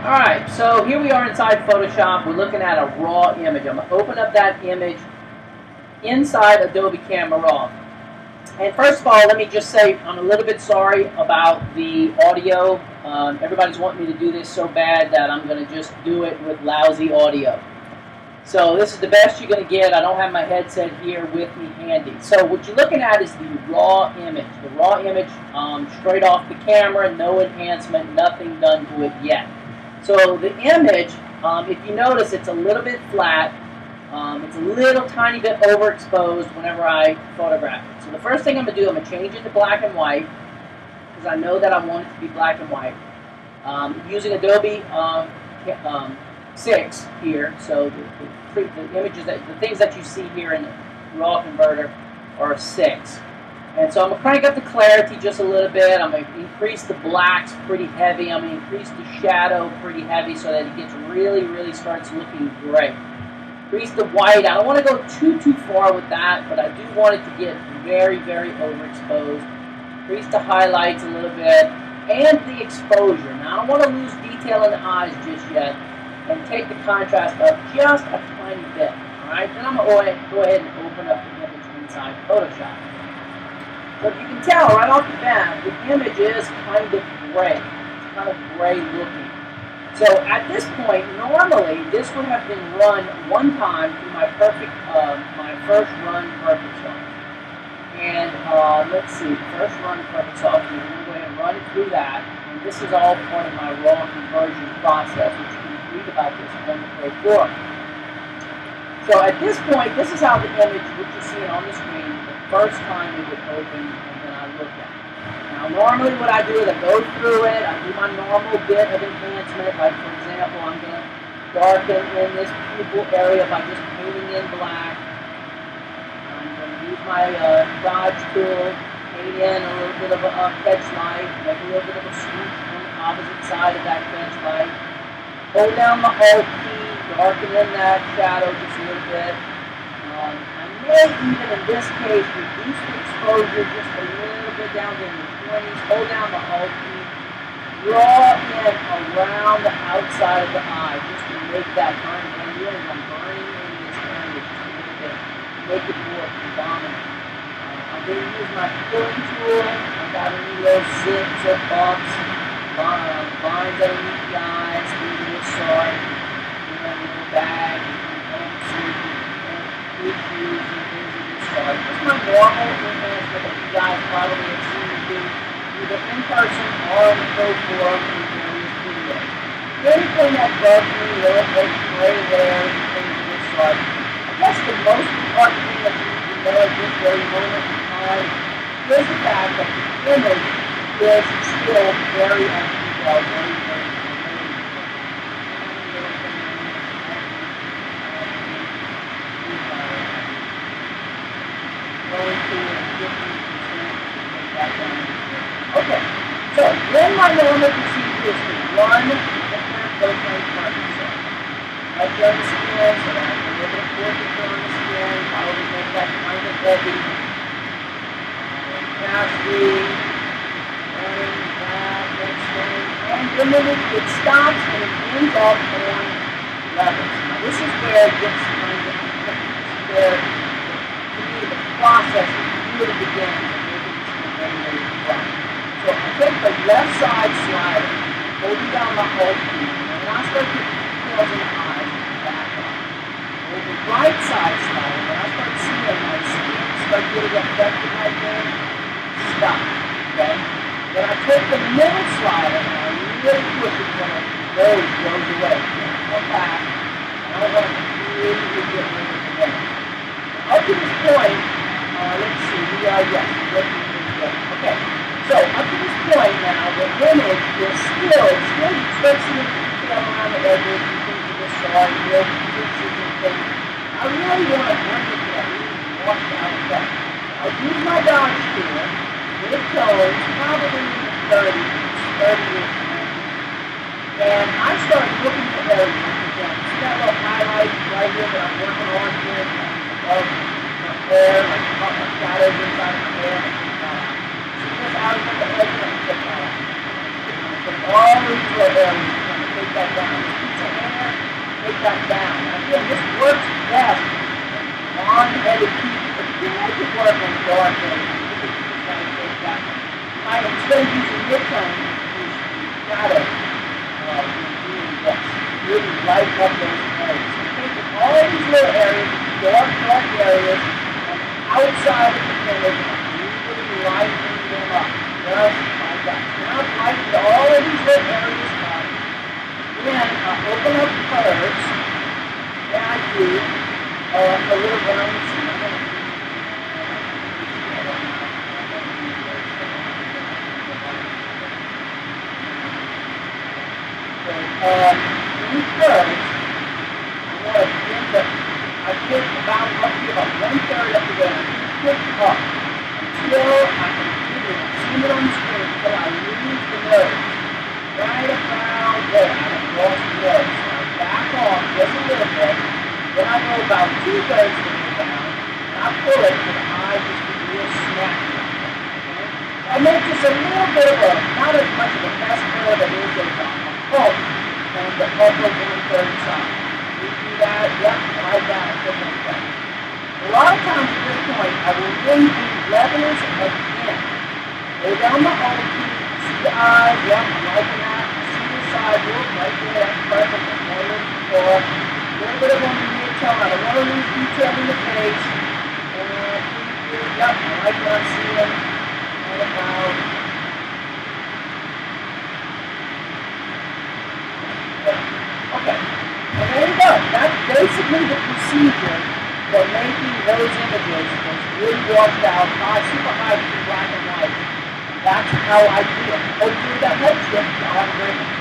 Alright, so here we are inside Photoshop. We're looking at a raw image. I'm going to open up that image inside Adobe Camera Raw. And first of all, let me just say I'm a little bit sorry about the audio. Everybody's wanting me to do this so bad that I'm going to just do it with lousy audio. So this is the best you're going to get. I don't have my headset here with me handy. So what you're looking at is the raw image. The raw image straight off the camera, no enhancement, nothing done to it yet. So the image, if you notice, it's a little bit flat. It's a little tiny bit overexposed whenever I photograph it. So the first thing I'm going to do, I'm going to change it to black and white because I know that I want it to be black and white. Using Adobe 6 here, so the images, the things that you see here in the raw converter are 6. And so I'm going to crank up the clarity just a little bit. I'm going to increase the blacks pretty heavy. I'm going to increase the shadow pretty heavy so that it gets really starts looking great. Increase the white. I don't want to go too far with that, but I do want it to get very overexposed. Increase the highlights a little bit and the exposure. Now I don't want to lose detail in the eyes just yet, and take the contrast up just a tiny bit. Alright, then I'm going to go ahead and open up the image inside Photoshop. So if you can tell right off the bat, the image is kind of gray. It's kind of gray looking. So at this point, normally this would have been run one time through my my first run perfect software. And let's see, first run perfect software, we're going to go ahead and run it through that. And this is all part of my raw conversion process, which you can read about this on the Pro4uM. So at this point, this is how the image, which you're seeing on the screen, the first time it would open, and then I look at it. Now normally what I do is I go through it, I do my normal bit of enhancement, like for example, I'm going to darken in this pupil area by just painting in black. I'm going to use my dodge tool, paint in a little bit of a catch light, make a little bit of a swoosh on the opposite side of that catch light. Hold down the Alt key, darken in that shadow just a little bit. I may even in this case reduce the exposure just a little bit down to the 20s. Hold down the Alt key. Draw in around the outside of the eye just to make that burn. And really I'm burning in this area just a little bit to make it more predominant. I'm going to use my filling tool. I've got any of those zips or bumps, lines underneath the eyes, things of this sort. Little bag, issues, and things of this sort. This is my normal enhancement that you guys probably have seen me do either in person or in the Pro4uM in various videos. Anything that bugs me, little gray hairs and things of this sort. I guess the most important thing that you need to know at this very moment in time is the fact that the image is still very undetailed, very Okay, so then my normal procedure is to run the current baseline perfect set. Right there on the skin, so that I can look at the on the skin, probably make that kind of heavy. Opacity, running back, next thing, and then it stops and it ends up on levels. Now this is where it gets kind of tricky. This is where the process really begins and making this very fun. So I take the left side slider, holding down the Alt key, and I start to get details in the eyes and back up. Hold the right side slider, when I start seeing my skin start getting affected right there, stop. Okay? Then I take the middle slider and I really push it so that the nose goes away. Come back, and I want to really get rid of the nose. Up to this point, let's see, we are, yes, okay. So up to this point now, the image is still tricks and detail around the edges and things of this sort, real pieces and things. I really want to bring it to that really washed out effect. I'll use my dodge tool, mid-tones, probably in the 30s, 30-ish, and I start looking for areas. For example, see that little highlight right here that I'm working on here, above my hair, like my shadows inside my hair. See this out of the edge and I click on it. All these little areas take that down. This piece of hair, take that down. And again, this works best on headed people, but you can make it work on dark headed people. You can kind of take that. You might, instead of using mid-tone, use shadow. Really light up those areas. So taking all these little areas, dark areas, and outside of the image, really lightening them up. Just like that. Now I've lightened all of these little areas up. Then I open up curves, and I do a little round seam. These curves, I want to begin to, I get about up to about 1/3 up to there, and pick up until I can feel it, see it on the screen, until I lose the nose. Right about there, I've lost the nose. So I back off just a little bit, then I go about 2/3 of the way down, and I pull it to the eye just a real snap. Okay? So I make just a little bit of a, not as much of a fast curve as it is a pulp. And the upper 1/3 side. We do that, yep, like that, different thing. A lot of times at this point, I will then do levels again. Go down the whole key, see the eye, yep, I'm liking that. See the side look right there, that's perfect. That's what I'm looking for. A little bit of on the mid-tone. I don't want to lose detail in the face. And yep, I like what I'm seeing. And about. Okay, and there you go. That's basically the procedure for making those images, those really washed out, super high, black and white. That's how I do it. Hopefully that helps you. Have a great one.